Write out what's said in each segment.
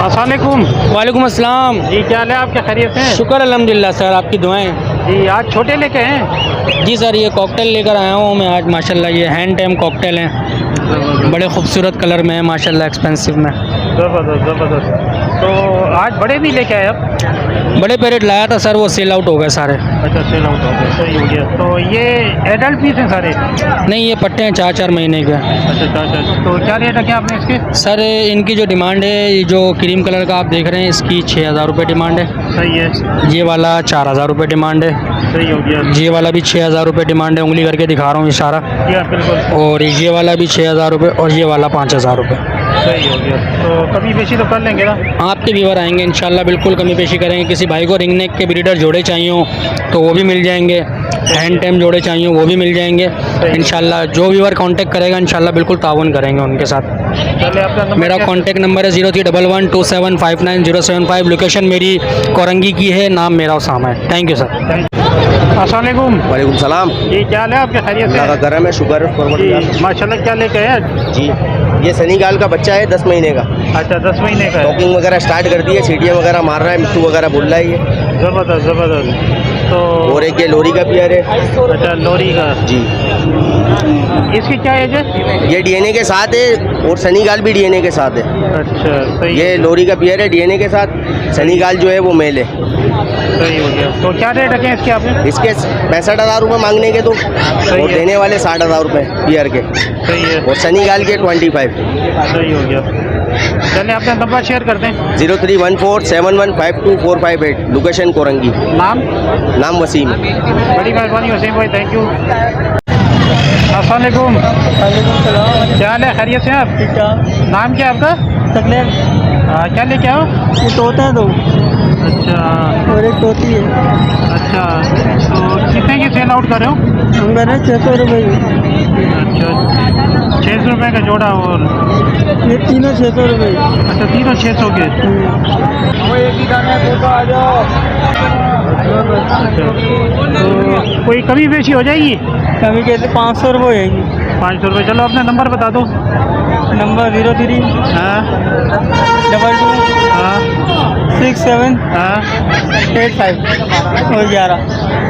अस्सलामुअलैकुम। वालेकुम अस्सलाम जी, क्या हाल है आपके? खैरियत हैं? शुक्र अल्हम्दुलिल्लाह सर, आपकी दुआएं। जी, आज छोटे लेके हैं? जी सर, ये कॉकटेल लेकर आया हूँ मैं आज माशाल्लाह। ये हैंड टाइम कॉकटेल हैं, बड़े खूबसूरत कलर में है माशाल्लाह, एक्सपेंसिव में। ज़बरदस्त ज़बरदस्त। तो आज बड़े भी लेके आए आप? बड़े पैरेट लाया था सर, वो सेल आउट हो गए सारे। अच्छा, सेल आउट हो गए, सही हो गया। तो ये एडल्ट पीस हैं सारे? नहीं, ये पट्टे हैं 4-4 महीने के। अच्छा अच्छा। तो क्या रेट रखे आपने इसके? सर इनकी जो डिमांड है, ये जो क्रीम कलर का आप देख रहे हैं, इसकी 6000 रुपये डिमांड है। सही है। ये वाला 4000 रुपये डिमांड है। सही हो गया। ये वाला भी 6000 रुपये डिमांड है, उंगली करके दिखा रहा हूँ इशारा। जी हाँ, बिल्कुल। और ये वाला भी 6000 रुपये और ये वाला 5000 रुपये। सही हो गया। तो कमी पेशी तो कर लेंगे ना? आपके व्यूवर आएंगे इंशाल्लाह, बिल्कुल कमी पेशी करेंगे। किसी भाई को रिंग नेक के ब्रीडर जोड़े चाहिए हो तो वो भी मिल जाएंगे, हैंड टाइम जोड़े चाहिए वो भी मिल जाएंगे इंशाल्लाह। जो व्यूवर कांटेक्ट करेगा इंशाल्लाह बिल्कुल ताउन करेंगे उनके साथ। चलिए, आपका नंबर? मेरा कांटेक्ट नंबर है 03112759 लोकेशन मेरी कोरंगी की है, नाम मेरा उसामा है। Thank you sir. अस्सलाम वालेकुम। वालेकुम सलाम। जी, क्या हाल है आपके? खैरियत अल्लाह का है? करम है, शुक्र जी, माशाल्लाह। क्या लेके आए आज? जी, ये सनीगाल का बच्चा है 10 महीने का। अच्छा, 10 महीने का है। टॉकिंग वगैरह स्टार्ट कर दी है, सीटियाँ वगैरह मार रहा है, मिट्टू वगैरह बोल रहा है ये। ज़बरदस्त ज़बरदस्त। तो और एक ये लोरी का पियर है। अच्छा, लोरी का। जी, इसकी क्या एज है? ये डीएनए के साथ है और सनीगाल भी डीएनए के साथ है। अच्छा, सही। ये लोरी का पियर है डीएनए के साथ, सनीगाल जो है वो मेल है। सही हो गया। तो क्या रेट रखे इसके आपने? इसके 65,000 रुपये मांगने के तो, और है। देने वाले 60,000 रुपये पियर के, सही है। और सनीगाल के 25। सही हो गया। चलिए, अपना नंबर शेयर कर दें। 0314715245 लोकेशन कोरंगी, नाम वसीम। बड़ी मेहरबानी वसीम भाई, थैंक यू। अस्सलाम वालेकुम। क्या हाल है? खैरियत से हैं आप? ठीक है। नाम क्या है आपका? तकलीफ क्या लेके आओ? ये तोता है दो अच्छा और एक तोती है। अच्छा। तो कितने की सेल आउट कर रहे हो? हम कर रहे हैं 600 रुपये। अच्छा, 600 रुपये का जोड़ा। और ये तीनों 600 रुपये। अच्छा, तीनों 600 के। एक ही दाना आ जाओ। अच्छा, तो कोई कमी बेची हो जाएगी? कमी कैसे 500 रुपये होएगी। 500 रुपये। चलो, अपना नंबर बता दो। नंबर 03 हाँ 22 हाँ 67 हाँ 85 और 11।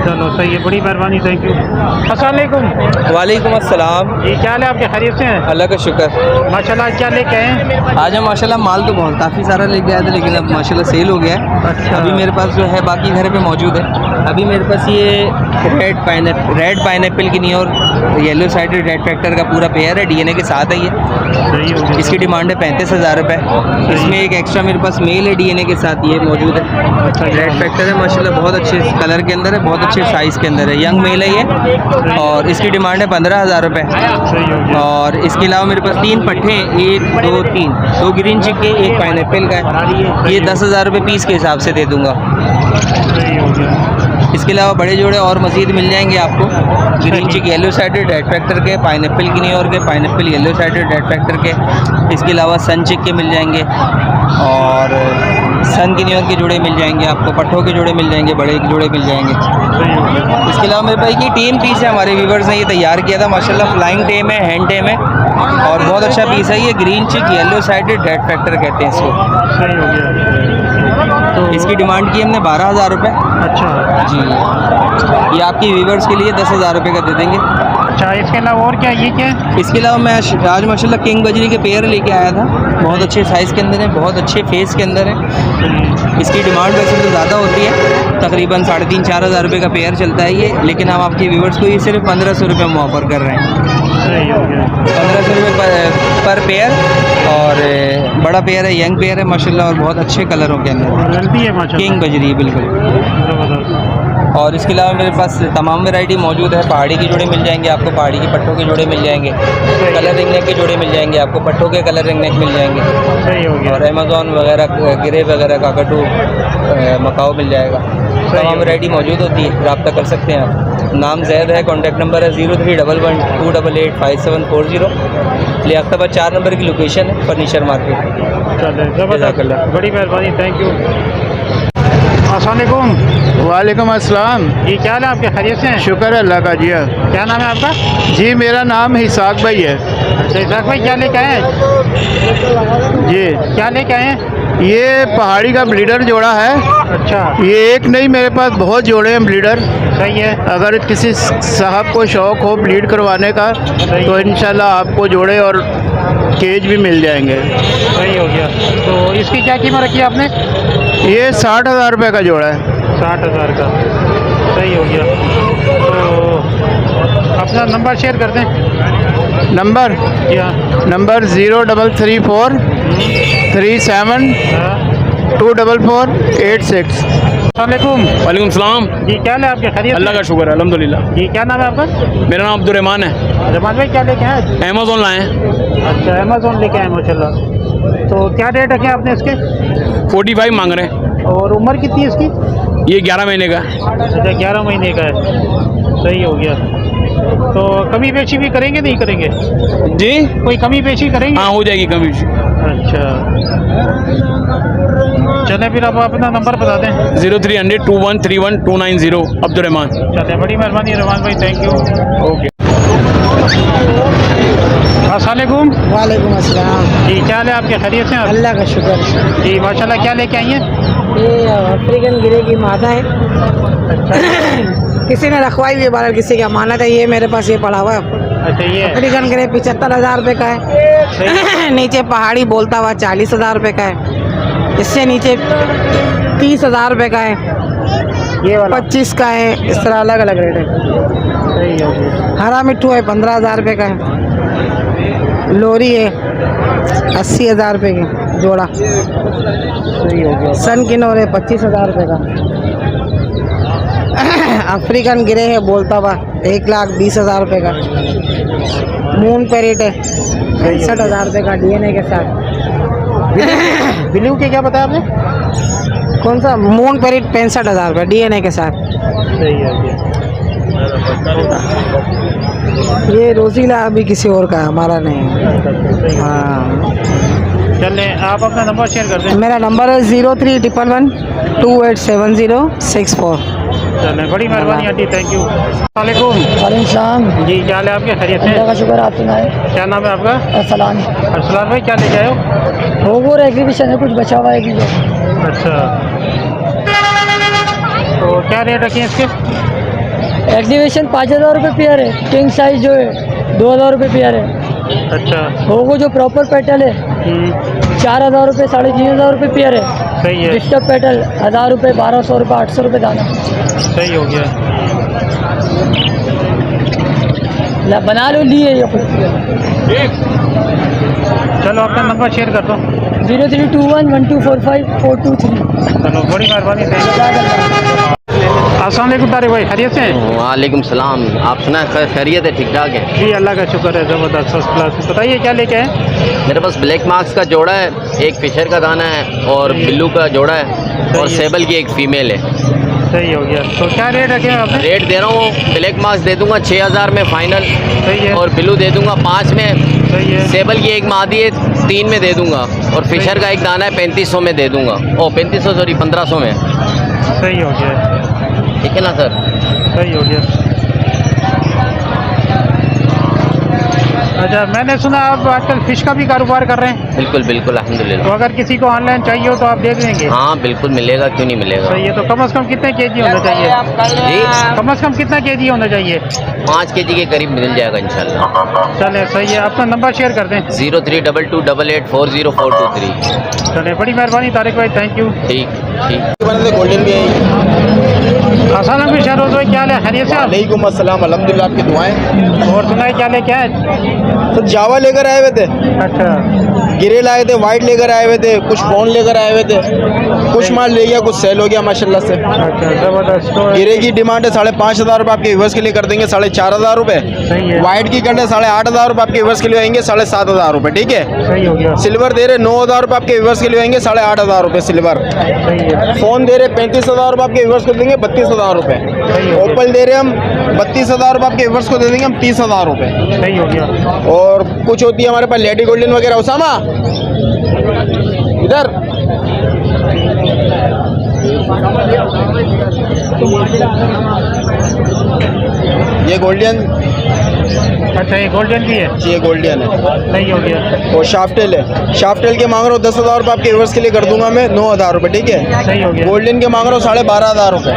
चलो, सही है, बड़ी मेहरबानी, थैंक यू। अस्सलाम वालेकुम। वालेकुम अस्सलाम। जी, क्या हाल है आपके? खैरियत से हैं? अल्लाह का शुक्र। माशाल्लाह। क्या लेके आए हैं? आज हम माशाल्लाह माल तो बहुत काफ़ी सारा लेके आए थे, लेकिन अब माशाल्लाह सेल हो गया है। अच्छा। अभी मेरे पास जो है बाकी घर पे मौजूद है। अभी मेरे पास ये रेड पाइनएप्पल की नहीं और येलो साइडेड रेड फैक्टर का पूरा पेयर है, डीएनए के साथ है ये। सही हो गया। इसकी डिमांड है 35,000 रुपये। इसमें एक एक्स्ट्रा मेरे पास मेल है डीएनए के साथ, ये मौजूद है। अच्छा, रेड फैक्टर है माशाल्लाह, बहुत अच्छे कलर के अंदर है, बहुत अच्छे साइज़ के अंदर है, यंग मेल है ये। और इसकी डिमांड है 15,000 रुपये। सही हो गया। और इसके अलावा मेरे पास 3 पट्टे हैं, 1 2 3, 2 ग्रीन चिक के, 1 पाइनएप्पल का है। ये 10,000 रुपये पीस के हिसाब से दे दूंगा। सही हो गया। इसके अलावा बड़े जोड़े और मज़ीद मिल जाएंगे आपको। ग्रीन चिक येलो साइडेड रेड फैक्टर के, पाइनएप्पल की नहीं और के, pineapple yellow sided red factor के। इसके अलावा सन चिक के मिल जाएंगे और सन की न्यूयॉर्क के जोड़े मिल जाएंगे आपको, पट्ठों के जोड़े मिल जाएंगे, बड़े के जोड़े मिल जाएंगे। सही हो गया। इसके अलावा मेरे पास ये टीम पीस है, हमारे व्यूवर्स ने ये तैयार किया था माशाल्लाह। फ्लाइंग टेम है, हैंड टेम है और बहुत अच्छा पीस है। ये ग्रीन चिक येलो साइडेड रेड फैक्टर कहते हैं इसको। सही हो गया। तो इसकी डिमांड की हमने 12,000 रुपये अच्छा जी। ये आपकी व्यूवर्स के लिए 10,000 रुपये का दे देंगे। अच्छा, इसके अलावा और क्या, ये क्या है? इसके अलावा मैं आज माशाल्लाह किंग बजरी के पेयर लेके आया था, बहुत अच्छे साइज़ के अंदर है, बहुत अच्छे फेस के अंदर है। इसकी डिमांड वैसे तो ज़्यादा होती है, तकरीबन 3,500-4 हज़ार रुपये का पेयर चलता है ये, लेकिन हम आपके व्यूवर्स को ये सिर्फ 1,500 रुपये में ऑफ़र कर रहे हैं। सही हो गया। 1,500 रुपये पर पेयर और बड़ा पेयर है, यंग पेयर है माशाल्लाह और बहुत अच्छे कलरों के अंदर जल्दी है माशाल्लाह। किंग बजरी बिल्कुल। ज़बरदस्त। और इसके अलावा मेरे पास तमाम वैरायटी मौजूद है। पहाड़ी के जोड़े मिल जाएंगे आपको, पहाड़ी के पट्टों के जोड़े मिल जाएंगे, कलर रिंग नेक के जोड़े मिल जाएंगे आपको, पट्टों के कलर रिंग नेक मिल जाएंगे। सही हो गया। और अमेज़ॉन वगैरह गिरे वगैरह काकटू मकाओ मिल जाएगा। तमाम वैरायटी मौजूद होती है, रब्ता कर सकते हैं आप। नाम जैद है, कॉन्टैक्ट नंबर है 0311-288-5740। लियाकताबाद 4 नंबर की लोकेशन है, फर्नीचर मार्केट। चले, ज़बरदस्त, बड़ी मेहरबानी, थैंक यू। अस्सलाम वालेकुम। वालेकुम अस्सलाम। जी, क्या हाल है आपके, खैरियत से हैं? शुक्र है अल्लाह का। जी हाँ। क्या नाम है आपका? जी मेरा नाम इसाक भाई है। अच्छा, इसाक भाई, क्या लेके आए हैं? जी क्या लेके आए हैं? ये पहाड़ी का ब्लीडर जोड़ा है। अच्छा, ये एक नहीं, मेरे पास बहुत जोड़े हैं ब्लीडर। सही है। अगर किसी साहब को शौक़ हो ब्लीड करवाने का तो इंशाल्लाह आपको जोड़े और केज भी मिल जाएंगे। सही हो गया। तो इसकी क्या कीमत रखी है आपने? ये 60,000 रुपये का जोड़ा है। 60,000 का। सही हो गया। तो अपना नंबर शेयर कर दें। नंबर जी हाँ। नंबर 0334 37 हाँ। 24486। अस्सलामुअलैकुम। वालेकुम सलाम। जी, क्या हाल है आपके, खैरियत? अल्लाह का शुक्र है, अल्हम्दुलिल्लाह। जी, क्या नाम है आपका? मेरा नाम अब्दुर्रहमान है। जमान भाई, क्या लेके आए? अमेज़ॉन लाए हैं। अच्छा, अमेज़ॉन लेके आए माशाल्लाह। तो क्या रेट रखे आपने इसके? 45 मांग रहे हैं। और उम्र कितनी है इसकी? ये 11 महीने का है। अच्छा, 11 महीने का है। सही हो गया। तो कमी पेशी भी करेंगे, नहीं करेंगे? जी कोई कमी पेशी करेंगे? हाँ, हो जाएगी कमी। अच्छा, चले फिर आप अपना नंबर बता दें। 0300 2131 290 अब्दुर्रहमान। चले, बड़ी मेहरबानी रहमान भाई, थैंक यू। ओके। अस्सलामुअलैकुम। वालेकुम अस्सलाम। जी, क्या हाल है आपके, खैरियत से हैं आप? अल्लाह का शुक्र। जी माशाल्लाह, क्या लेके आई हैं? ये अफ्रीकन गिरे की मादा है। अच्छा, किसी ने रखवाई हुई है, बारह किसी का अमानत है। ये मेरे पास ये पड़ा हुआ है। अच्छा, ये है। अफ्रीकन गिरे 75,000 रुपये का है। नीचे पहाड़ी बोलता हुआ 40,000 रुपये का है। इससे नीचे 30,000 रुपये का है, ये वाला 25 का है। इस तरह अलग अलग रेट है। सही हो गया। हरा मिट्टू है 15,000 रुपये का है। लोरी है 80,000 रुपये की जोड़ा। सही हो गया। सन किनोर है 25,000 रुपये का। अफ्रीकन गिरे है बोलता हुआ 1,20,000 रुपये का। मून पेरिट है 65,000 रुपये का DNA के साथ। ब्लू के क्या बताया आपने? कौन सा? मून पेरिट 65,000 रुपये DNA के साथ। सही है गया। ये रोजीला अभी किसी और का है, हमारा नहीं है। हाँ, चले, आप अपना नंबर शेयर कर दें। मेरा नंबर है 0311 287064। चले, बड़ी मेहरबानी आंटी, थैंक यू। अस्सलामुअलैकुम। वालेकुम सलाम। जी, क्या हाल है आपके, खैरियत से? अल्लाह का शुक्र, आप सुनाए। क्या नाम है आपका? अरसलान। अरसलान भाई, क्या लेके आए हो? वो एग्जीबिशन है, कुछ बचा हुआ है कि जो। अच्छा, तो क्या रेट रखे हैं इसके? एग्जीबिशन 5,000 रुपये पेयर है। किंग साइज जो है 2,000 रुपये पेयर है। अच्छा। वो जो प्रॉपर पेटल है 4,000 रुपये, 3,500 रुपये पेयर है। सही है। डिस्टर्ब पेटल 1,000 रुपये, 1,200 रुपये, 800 रुपये दाना। सही हो गया। बना लो, लिए ये खुद। चलो, अपना नंबर शेयर कर दो। 0321 1245 423। चलो, बड़ी मेहरबानी, थैंक यू। अस्सलाम वालेकुम तारिक भाई, खैरियत से हैं? वालेकुम सलाम। आप सुना खैरियत है, ठीक ठाक है? जी, अल्लाह का शुक्र है, ज़बरदस्त, फर्स्ट क्लास। बताइए, क्या लेके आए? मेरे पास ब्लैक मार्क्स का जोड़ा है, एक फिशर का दाना है और बिल्लू का जोड़ा है और सेबल की एक फीमेल है। सही हो गया। तो क्या रेट रखे हैं आपने? रेट दे रहा हूँ, ब्लैक मार्क्स दे दूंगा 6,000 में फाइनल। सही है। और बिल्लू दे दूंगा 5 में। सही है। सेबल की एक मादी है 3 में दे दूंगा, और फिशर का एक दाना है 3500 में दे दूंगा। ओ 3500 सॉरी 1500 में। सही हो गया, ठीक है ना सर? सही हो गया। अच्छा, मैंने सुना आप आजकल फिश का भी कारोबार कर रहे हैं। बिल्कुल बिल्कुल अल्हम्दुलिल्लाह। तो अगर किसी को ऑनलाइन चाहिए हो तो आप दे देंगे? हाँ बिल्कुल मिलेगा, क्यों नहीं मिलेगा। सही है। तो कम से कम कितने केजी होना चाहिए? जी कम से कम कितना केजी होना चाहिए? 5 kg के करीब मिल जाएगा इंशाल्लाह। चले, सही है। अपना नंबर शेयर कर दें। 0322884023। चले, बड़ी मेहरबानी तारिक भाई, थैंक यू। ठीक ठीक। गोल्डन भी अस्सलाम वालेकुम शहरोज भाई, क्या हाल है? खैरियत से आप? वालेकुम अस्सलाम, अल्हम्दुलिल्लाह, आपकी दुआएं। और सुनाए क्या लेके आए? सर जावा लेकर आए हुए थे, अच्छा, गिरे लाए थे, वाइट लेकर आए हुए थे, कुछ फोन लेकर आए हुए थे, कुछ माल ले गया, कुछ सेल हो गया माशाल्लाह से। अच्छा, ज़बरदस्त। तो गिरे की डिमांड है 5,500 रुपये, आपके व्यूअर्स के लिए कर देंगे 4,500 रुपये। सही है, वाइट की कंडे 8,500 रुपये, आपके व्यूअर्स के लिए आएंगे 7,500 रुपये। ठीक है। सही हो गया, सिल्वर दे रहे 9,000 रुपये, आपके व्यूअर्स के लिए आएंगे 8,500 रुपये सिल्वर। सही है, फोन दे रहे 35,000 रुपये, आपके व्यूअर्स को देंगे 32,000 रुपये। सही हो गया, ओपल दे रहे हम 32,000 रुपये, आपके व्यूअर्स को दे देंगे हम 30,000 रुपये। सही हो गया। और कुछ होती है हमारे पास लेडी गोल्डन वगैरह। उसामा इधर, ये गोल्डन, अच्छा, ये गोल्डन भी है। ये गोल्डन है। सही हो गया, और शाफ्टेल है, शाफ्टेल के मांग रहा हूँ 10,000 रुपये, आपके व्यूअर्स के लिए कर दूंगा मैं 9,000 रुपये। ठीक है। सही हो गया, गोल्डन के मांग रहा हूँ 12,500 रुपये,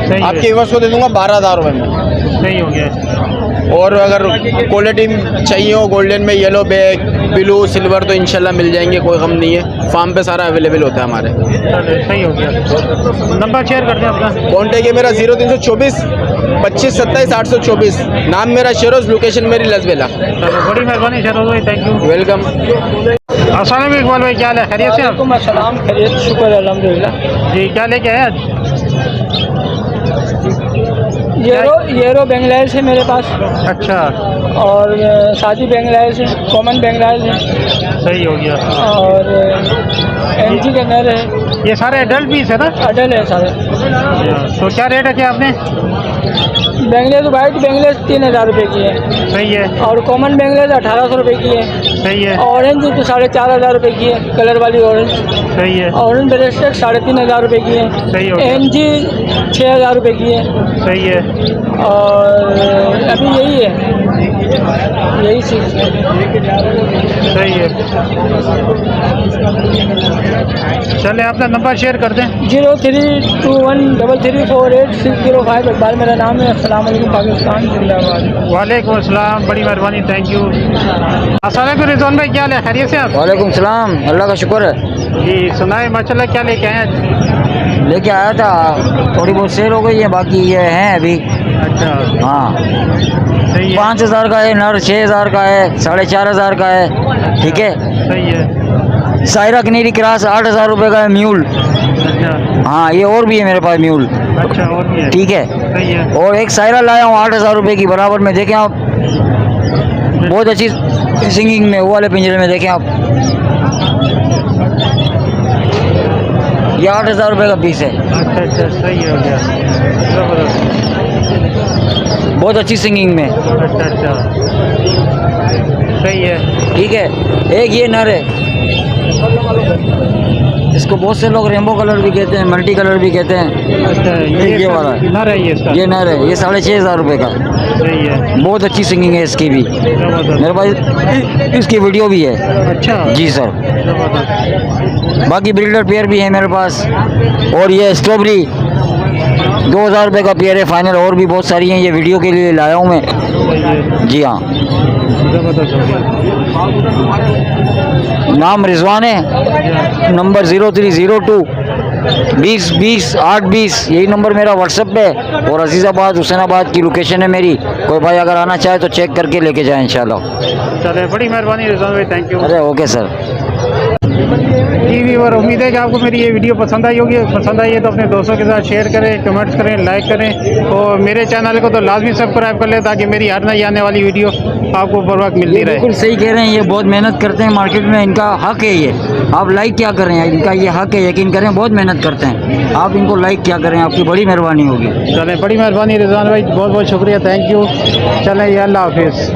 सही आपके है, व्यूअर्स को दे दूंगा 12,000 रुपये में। सही हो गया। और अगर क्वालिटी चाहिए हो गोल्डन में, येलो बैग, ब्लू, सिल्वर, तो इंशाल्लाह मिल जाएंगे, कोई गम नहीं है। फार्म पे सारा अवेलेबल होता है हमारे। चले, सही हो गया। नंबर शेयर कर दें अपना। कॉन्टैक्ट है मेरा 0324 25 27 824। नाम मेरा शेरोज, लोकेशन मेरी लजबेला। चलो, बड़ी मेहरबानी शहरोज भाई, थैंक यू। वेलकम। अस्सलाम वालेकुम इकबाल भाई, क्या हाल है? खैरियत से आप? अस्सलाम, खैरियत, शुक्र अल्हम्दुलिल्लाह। जी, क्या लेके आए आज? येरो बांग्लादेश है मेरे पास, अच्छा, और शादी बांग्लादेश है, कॉमन बांग्लादेश है, सही हो गया। और एमजी का नर है। ये सारे एडल्ट पीस है ना? अडल है सारे। तो क्या रेट है क्या आपने? बांग्लादेश वाइट बांग्लादेश 3,000 रुपये की है, सही है, और कॉमन बांग्लादेश 1,800 रुपये की है। सही है, ऑरेंज तो 4,500 रुपये की है, कलर वाली ऑरेंज। सही है, ऑरेंज ब्रेस्टेड 3,500 रुपये की है। सही हो गया, एमजी 6,000 रुपये की है। सही है, और अभी यही है, यही चीज़ है। सही है। चले, अपना नंबर शेयर कर दें। 03213348 इकबाल मेरा नाम है। अस्सलाम वालेकुम, पाकिस्तान जिंदाबाद। वालेकुम अस्सलाम, बड़ी मेहरबानी, थैंक यू। अस्सलाम वालेकुम रिजवान भाई, क्या हाल है? खैरियत से आप? वालेकुम सलाम, अल्लाह का शुक्र है। जी, सुनाए माशाल्लाह, क्या लेके आए आज? लेके आया था, थोड़ी बहुत सेल हो गई है, बाकी ये हैं अभी। अच्छा, हाँ, सही है, 5,000 का है नर, 6,000 का है, 4,500 का है। ठीक है। सही है, सायरा कनेरी क्रॉस 8,000 रुपये का है म्यूल। अच्छा, हाँ, ये और भी है मेरे पास म्यूल। अच्छा, और भी है, ठीक है। सही है, और एक सायरा लाया हूँ 8,000 रुपये की बराबर में, देखें आप, बहुत अच्छी सिंगिंग में, वो वाले पिंजरे में देखें आप, ये 8,000 रुपये का पीस है, अच्छा, अच्छा, सही हो गया, ज़बरदस्त, बहुत अच्छी सिंगिंग में। अच्छा, अच्छा, सही है, ठीक है। एक ये नर है, इसको बहुत से लोग रेनबो कलर भी कहते हैं, मल्टी कलर भी कहते हैं। अच्छा, ये वाला है। नर है ये इसका, ये नर है, ये 6,500 रुपये का, सही है, बहुत अच्छी सिंगिंग है इसकी भी, ज़बरदस्त, मेरे पास इसकी वीडियो भी है। अच्छा, जी सर। ज़बरदस्त, बाकी ब्रीडर पेयर भी है मेरे पास, और ये स्ट्रॉबेरी 2,000 रुपये का पेयर है फाइनल, और भी बहुत सारी हैं, ये वीडियो के लिए लाया हूँ मैं। सही है, जी हाँ, ज़बरदस्त हो गया, नाम रिजवान है, नंबर 0302 20 20 820, यही नंबर मेरा व्हाट्सएप पे, और अजीज़ाबाद हुसैनाबाद की लोकेशन है मेरी। कोई भाई अगर आना चाहे तो चेक करके लेके जाए इंशाल्लाह। चले, बड़ी मेहरबानी रिजवान भाई, थैंक यू। अरे ओके सर। जी व्यूअर, उम्मीद है कि आपको मेरी ये वीडियो पसंद आई होगी। पसंद आई है तो अपने दोस्तों के साथ शेयर करें, कमेंट्स करें, लाइक करें, और मेरे चैनल को तो लाजमी सब्सक्राइब कर लें, ताकि मेरी हर नई आने वाली वीडियो आपको बर वक्त मिलती रहे। बिल्कुल सही कह रहे हैं, ये बहुत मेहनत करते हैं मार्केट में, इनका हक है ये, आप लाइक क्या कर रहे हैं, इनका ये हक है, यकीन करें बहुत मेहनत करते हैं, आप इनको लाइक क्या करें, आपकी बड़ी मेहरबानी होगी। चलें, बड़ी मेहरबानी रिजवान भाई, बहुत बहुत शुक्रिया, थैंक यू। चलें, अल्लाह हाफिज़।